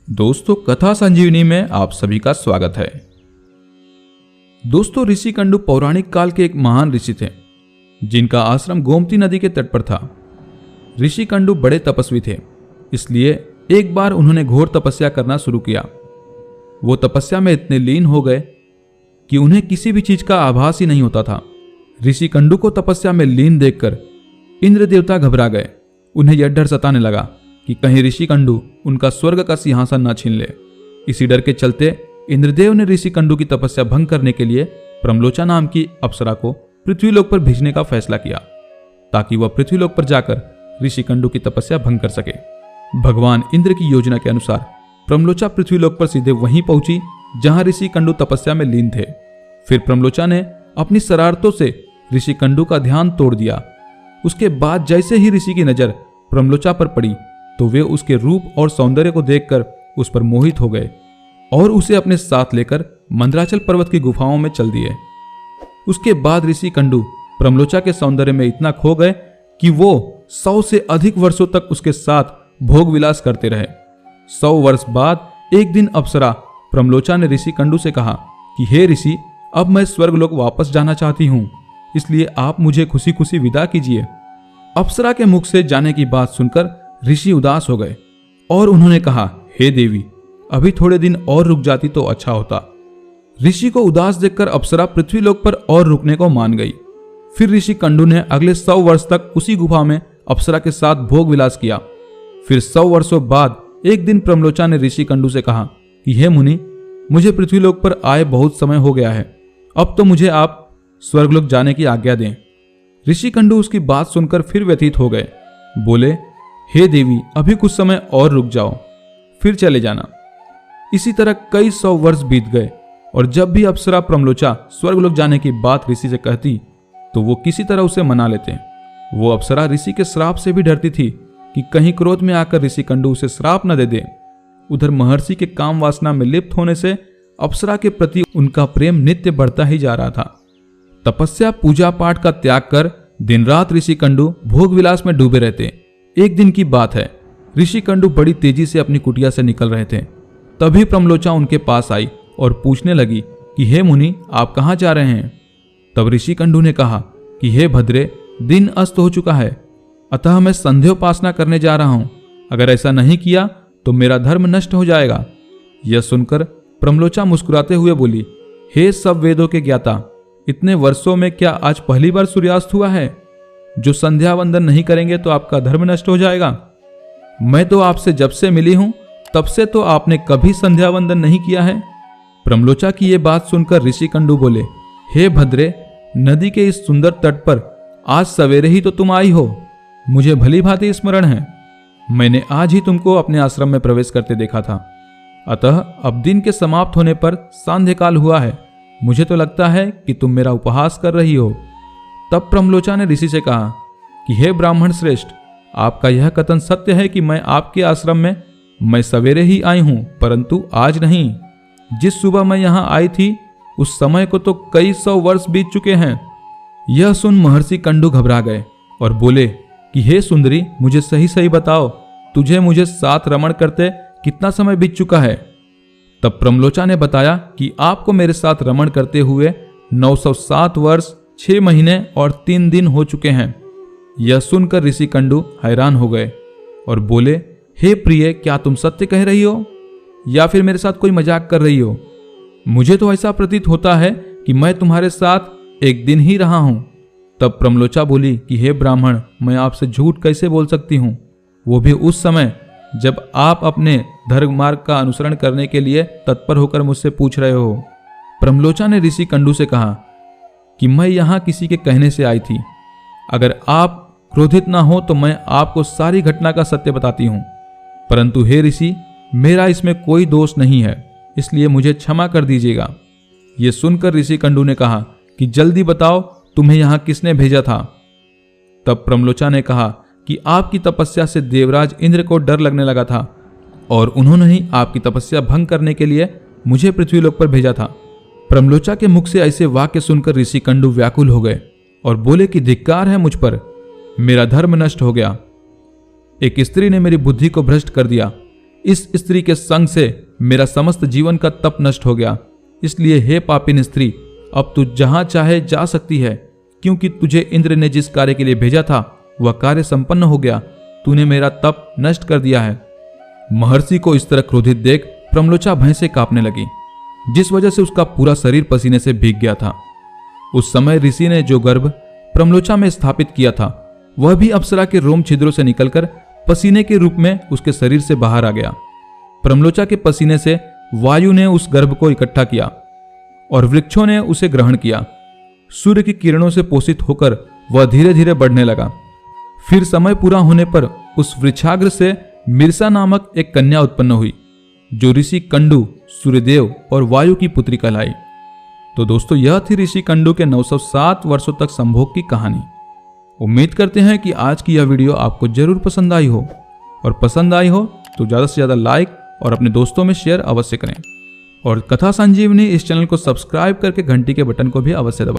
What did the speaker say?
दोस्तों, कथा संजीवनी में आप सभी का स्वागत है। दोस्तों, ऋषि कंडु पौराणिक काल के एक महान ऋषि थे जिनका आश्रम गोमती नदी के तट पर था। ऋषि कंडु बड़े तपस्वी थे, इसलिए एक बार उन्होंने घोर तपस्या करना शुरू किया। वो तपस्या में इतने लीन हो गए कि उन्हें किसी भी चीज का आभास ही नहीं होता था। ऋषि कंडु को तपस्या में लीन देखकर इंद्र देवता घबरा गए। उन्हें यह डर सताने लगा कि कहीं ऋषि कंडु उनका स्वर्ग का सिंहासन न छीन ले। इसी डर के चलते इंद्रदेव ने ऋषि कंडु की तपस्या भंग करने के लिए प्रमलोचा नाम की अप्सरा को पृथ्वीलोक पर भेजने का फैसला किया, ताकि वह पृथ्वीलोक पर जाकर ऋषि कंडु की तपस्या भंग कर सके। भगवान इंद्र की योजना के अनुसार प्रमलोचा पृथ्वीलोक पर सीधे वहीं पहुंची जहां ऋषि कंडु तपस्या में लीन थे। फिर प्रमलोचा ने अपनी शरारतों से ऋषि कंडु का ध्यान तोड़ दिया। उसके बाद जैसे ही ऋषि की नजर प्रमलोचा पर पड़ी तो वे उसके रूप और सौंदर्य को देखकर उस पर मोहित हो गए और उसे अपने साथ लेकर मंदराचल पर्वत की गुफाओं में चल दिए। उसके बाद ऋषि कंडु प्रमलोचा के सौंदर्य में इतना खो गए कि वो 100 से अधिक वर्षों तक उसके साथ भोग विलास करते रहे। 100 वर्ष बाद एक दिन अप्सरा प्रमलोचा ने ऋषि कंडु से कहा कि हे ऋषि, अब मैं स्वर्गलोक वापस जाना चाहती हूँ, इसलिए आप मुझे खुशी खुशी विदा कीजिए। अप्सरा के मुख से जाने की बात सुनकर ऋषि उदास हो गए और उन्होंने कहा, हे देवी, अभी थोड़े दिन और रुक जाती तो अच्छा होता। ऋषि को उदास देखकर अप्सरा पृथ्वीलोक पर और रुकने को मान गई। फिर ऋषि कंडु ने अगले 100 वर्ष तक उसी गुफा में अप्सरा के साथ भोग विलास किया। फिर 100 वर्षों बाद एक दिन प्रमलोचा ने ऋषि कंडु से कहा कि हे मुनि, मुझे पृथ्वीलोक पर आए बहुत समय हो गया है, अब तो मुझे आप स्वर्गलोक जाने की आज्ञा दें। ऋषि कंडु उसकी बात सुनकर फिर व्यथित हो गए। बोले, हे देवी, अभी कुछ समय और रुक जाओ, फिर चले जाना। इसी तरह कई 100 वर्ष बीत गए और जब भी अप्सरा प्रमलोचा स्वर्गलोक जाने की बात ऋषि से कहती तो वो किसी तरह उसे मना लेते। वो अप्सरा ऋषि के श्राप से भी डरती थी कि कहीं क्रोध में आकर ऋषि कंडु उसे श्राप न दे दे। उधर महर्षि के काम वासना में लिप्त होने से अप्सरा के प्रति उनका प्रेम नित्य बढ़ता ही जा रहा था। तपस्या पूजा पाठ का त्याग कर दिन रात ऋषि कंडु भोग विलास में डूबे रहते। एक दिन की बात है, ऋषि कंडु बड़ी तेजी से अपनी कुटिया से निकल रहे थे। तभी प्रमलोचा उनके पास आई और पूछने लगी कि हे मुनि, आप कहाँ जा रहे हैं? तब ऋषि कंडु ने कहा कि हे भद्रे, दिन अस्त हो चुका है, अतः मैं संध्योपासना करने जा रहा हूं। अगर ऐसा नहीं किया तो मेरा धर्म नष्ट हो जाएगा। यह सुनकर प्रमलोचा मुस्कुराते हुए बोली, हे सब वेदों के ज्ञाता, इतने वर्षों में क्या आज पहली बार सूर्यास्त हुआ है? जो संध्या वंदन नहीं करेंगे तो आपका धर्म नष्ट हो जाएगा। मैं तो आपसे जब से मिली हूं तब से तो आपने कभी संध्या वंदन नहीं किया है। प्रमलोचा की यह बात सुनकर ऋषि कंडु बोले, हे भद्रे, नदी के इस सुंदर तट पर आज सवेरे ही तो तुम आई हो, मुझे भली भांति स्मरण है। मैंने आज ही तुमको अपने आश्रम में प्रवेश करते देखा था। अतः अब दिन के समाप्त होने पर सांध्यकाल हुआ है, मुझे तो लगता है कि तुम मेरा उपहास कर रही हो। तब प्रमलोचा ने ऋषि से कहा कि हे ब्राह्मण श्रेष्ठ, आपका यह कथन सत्य है कि मैं आपके आश्रम में मैं सवेरे ही आई हूं, परंतु आज नहीं। जिस सुबह मैं यहां आई थी उस समय को तो कई 100 वर्ष बीत चुके हैं। यह सुन महर्षि कंडु घबरा गए और बोले कि हे सुंदरी, मुझे सही सही बताओ, तुझे मुझे साथ रमण करते कितना समय बीत चुका है? तब प्रमलोचा ने बताया कि आपको मेरे साथ रमण करते हुए 907 वर्ष 6 महीने और 3 दिन हो चुके हैं। यह सुनकर ऋषि कंडु हैरान हो गए और बोले, हे प्रिय, क्या तुम सत्य कह रही हो या फिर मेरे साथ कोई मजाक कर रही हो? मुझे तो ऐसा प्रतीत होता है कि मैं तुम्हारे साथ एक दिन ही रहा हूं। तब प्रमलोचा बोली कि हे ब्राह्मण, मैं आपसे झूठ कैसे बोल सकती हूं, वो भी उस समय जब आप अपने धर्म मार्ग का अनुसरण करने के लिए तत्पर होकर मुझसे पूछ रहे हो। प्रमलोचा ने ऋषि कंडु से कहा कि मैं यहां किसी के कहने से आई थी। अगर आप क्रोधित ना हो तो मैं आपको सारी घटना का सत्य बताती हूं, परंतु हे ऋषि, मेरा इसमें कोई दोष नहीं है, इसलिए मुझे क्षमा कर दीजिएगा। यह सुनकर ऋषि कंडु ने कहा कि जल्दी बताओ, तुम्हें यहां किसने भेजा था? तब प्रमलोचा ने कहा कि आपकी तपस्या से देवराज इंद्र को डर लगने लगा था और उन्होंने ही आपकी तपस्या भंग करने के लिए मुझे पृथ्वीलोक पर भेजा था। प्रमलोचा के मुख से ऐसे वाक्य सुनकर ऋषि कंडु व्याकुल हो गए और बोले कि धिक्कार है मुझ पर, मेरा धर्म नष्ट हो गया। एक स्त्री ने मेरी बुद्धि को भ्रष्ट कर दिया, इस स्त्री के संग से मेरा समस्त जीवन का तप नष्ट हो गया। इसलिए हे पापिन स्त्री, अब तू जहां चाहे जा सकती है, क्योंकि तुझे इंद्र ने जिस कार्य के लिए भेजा था वह कार्य संपन्न हो गया। तूने मेरा तप नष्ट कर दिया है। महर्षि को इस तरह क्रोधित देख प्रमलोचा भय से कांपने लगी, जिस वजह से उसका पूरा शरीर पसीने से भीग गया था। उस समय ऋषि ने जो गर्भ प्रमलोचा में स्थापित किया था वह भी अप्सरा के रोम छिद्रों से निकलकर पसीने के रूप में उसके शरीर से बाहर आ गया। प्रमलोचा के पसीने से वायु ने उस गर्भ को इकट्ठा किया और वृक्षों ने उसे ग्रहण किया। सूर्य की किरणों से पोषित होकर वह धीरे धीरे बढ़ने लगा। फिर समय पूरा होने पर उस वृक्षाग्र से मिर्सा नामक एक कन्या उत्पन्न हुई, जो ऋषि कंडू, सूर्यदेव और वायु की पुत्री कहलाई। तो दोस्तों, यह थी ऋषि कंडू के 907 वर्षों तक संभोग की कहानी। उम्मीद करते हैं कि आज की यह वीडियो आपको जरूर पसंद आई हो, और पसंद आई हो तो ज़्यादा से ज़्यादा लाइक और अपने दोस्तों में शेयर अवश्य करें। और कथा संजीवनी इस चैनल को सब्सक्राइब करके घंटी के बटन को भी अवश्य दबाएं।